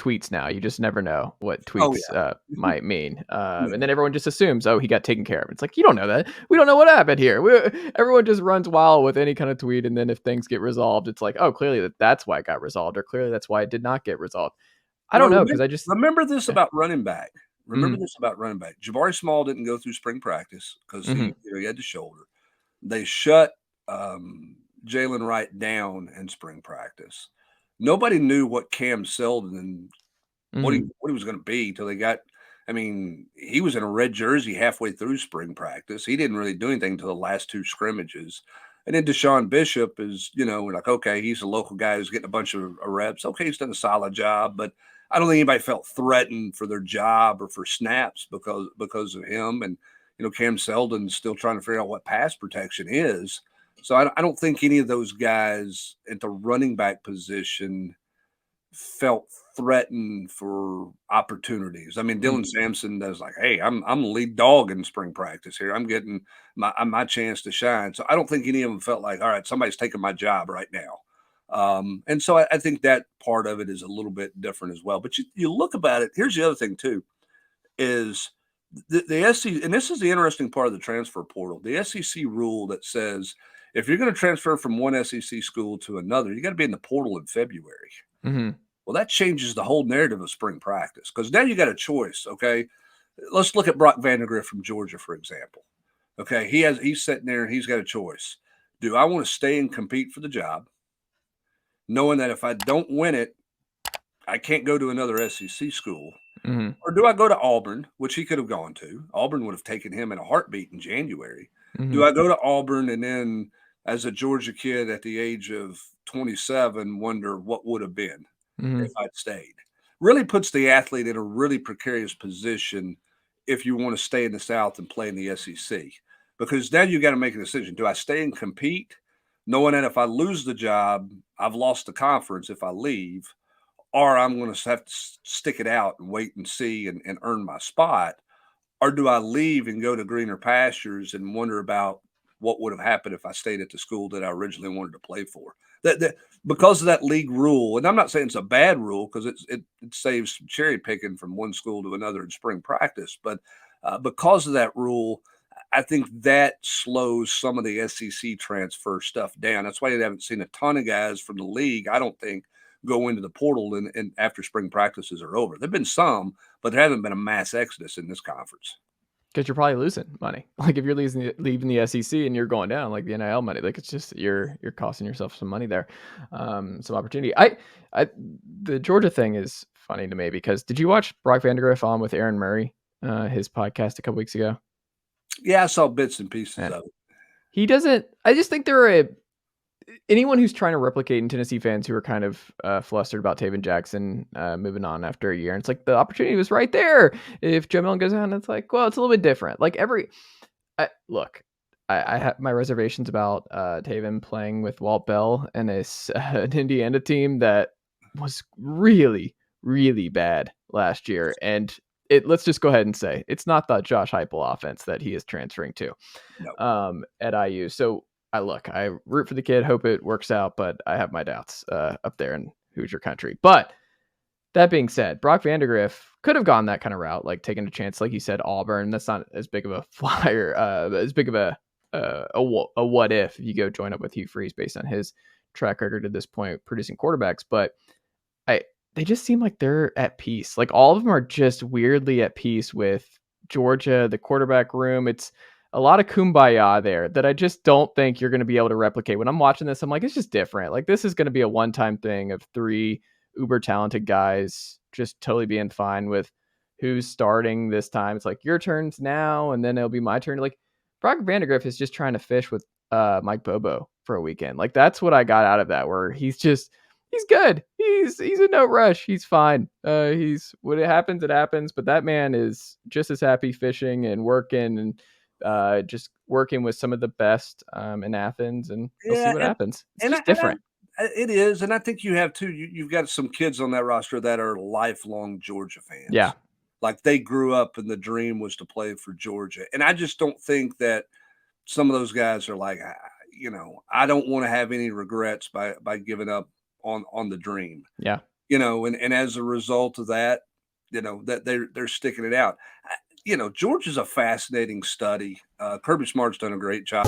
tweets now. You just never know what Oh, tweets yeah. might mean. Yeah. And then everyone just assumes, oh, he got taken care of. It's like, you don't know that. We don't know what happened here. Everyone just runs wild with any kind of tweet. And then if things get resolved, it's like, oh, clearly that's why it got resolved, or clearly that's why it did not get resolved. I don't Well, know, because I just remember this yeah. about running back. Remember Mhm. this about running back. Jabari Small didn't go through spring practice because Mhm. he had the shoulder. They shut Jalen Wright down in spring practice. Nobody knew what Cam Seldon what Mhm. he was going to be till they got. I mean, he was in a red jersey halfway through spring practice. He didn't really do anything until the last two scrimmages. And then Deshaun Bishop is, like, okay, he's a local guy who's getting a bunch of reps. Okay, he's done a solid job, but I don't think anybody felt threatened for their job or for snaps because of him. And Cam Seldon's still trying to figure out what pass protection is. So I don't think any of those guys at the running back position felt threatened for opportunities. I mean, Dylan Sampson does like, hey, I'm the lead dog in spring practice here. I'm getting my chance to shine. So I don't think any of them felt like, all right, somebody's taking my job right now. And so I think that part of it is a little bit different as well. But you look about it. Here's the other thing too, is the SEC, and this is the interesting part of the transfer portal. The SEC rule that says if you're going to transfer from one SEC school to another, you got to be in the portal in February. Mhm. Well, that changes the whole narrative of spring practice because now you got a choice. Okay, let's look at Brock Vandagriff from Georgia, for example. Okay, he's sitting there and he's got a choice. Do I want to stay and compete for the job, knowing that if I don't win it, I can't go to another SEC school? Mhm. Or do I go to Auburn, which he could have gone to? Auburn would have taken him in a heartbeat in January. Do Mhm. I go to Auburn and then, as a Georgia kid at the age of 27, wonder what would have been if Mhm. I'd stayed? Really puts the athlete in a really precarious position if you want to stay in the South and play in the SEC. Because now you got to make a decision. Do I stay and compete, knowing that if I lose the job, I've lost the conference if I leave, or I'm going to have to stick it out and wait and see and earn my spot? Or do I leave and go to greener pastures and wonder about what would have happened if I stayed at the school that I originally wanted to play for? That because of that league rule, and I'm not saying it's a bad rule because it saves cherry picking from one school to another in spring practice, but because of that rule, I think that slows some of the SEC transfer stuff down. That's why you haven't seen a ton of guys from the league, I don't think, go into the portal and after spring practices are over. There've been some, but there hasn't been a mass exodus in this conference. Because you're probably losing money. Like if you're leaving the SEC and you're going down, like the NIL money, like it's just you're costing yourself some money there, some opportunity. I the Georgia thing is funny to me because did you watch Brock Vandagriff on with Aaron Murray, his podcast a couple weeks ago? Yeah, I saw bits and pieces Yeah. of it. He doesn't. I just think anyone who's trying to replicate in Tennessee fans who are kind of flustered about Taven Jackson moving on after a year. And it's like the opportunity was right there. If Joe Milton goes on, it's like, well, it's a little bit different. Like look, I have my reservations about Taven playing with Walt Bell and an Indiana team that was really, really bad last year. And let's just go ahead and say it's not the Josh Heupel offense that he is transferring to No. at IU. So I root for the kid, hope it works out, but I have my doubts up there in Hoosier country. But that being said, Brock Vandagriff could have gone that kind of route, like taking a chance, like you said, Auburn. That's not as big of a flyer, as big of a what if you go join up with Hugh Freeze based on his track record at this point producing quarterbacks. But they just seem like they're at peace. Like all of them are just weirdly at peace with Georgia, the quarterback room. It's a lot of kumbaya there that I just don't think you're going to be able to replicate. When I'm watching this, I'm like, it's just different. Like this is going to be a one-time thing of three uber talented guys just totally being fine with who's starting this time. It's like your turns now, and then it'll be my turn. Like Brock Vandagriff is just trying to fish with Mike Bobo for a weekend. Like that's what I got out of that, where he's good. He's in no rush. He's fine. He's when it happens, it happens. But that man is just as happy fishing and working and just working with some of the best in Athens, and he'll see Yeah, what happens. It's and just different. it is, and I think you have too. You've got some kids on that roster that are lifelong Georgia Yeah. fans. Like they grew up and the dream was to play for Georgia, and I just don't think that some of those guys are like, I don't want to have any regrets by giving up on the dream. Yeah. and as a result of that, that they're sticking it out. Georgia's a fascinating study. Kirby Smart's done a great job.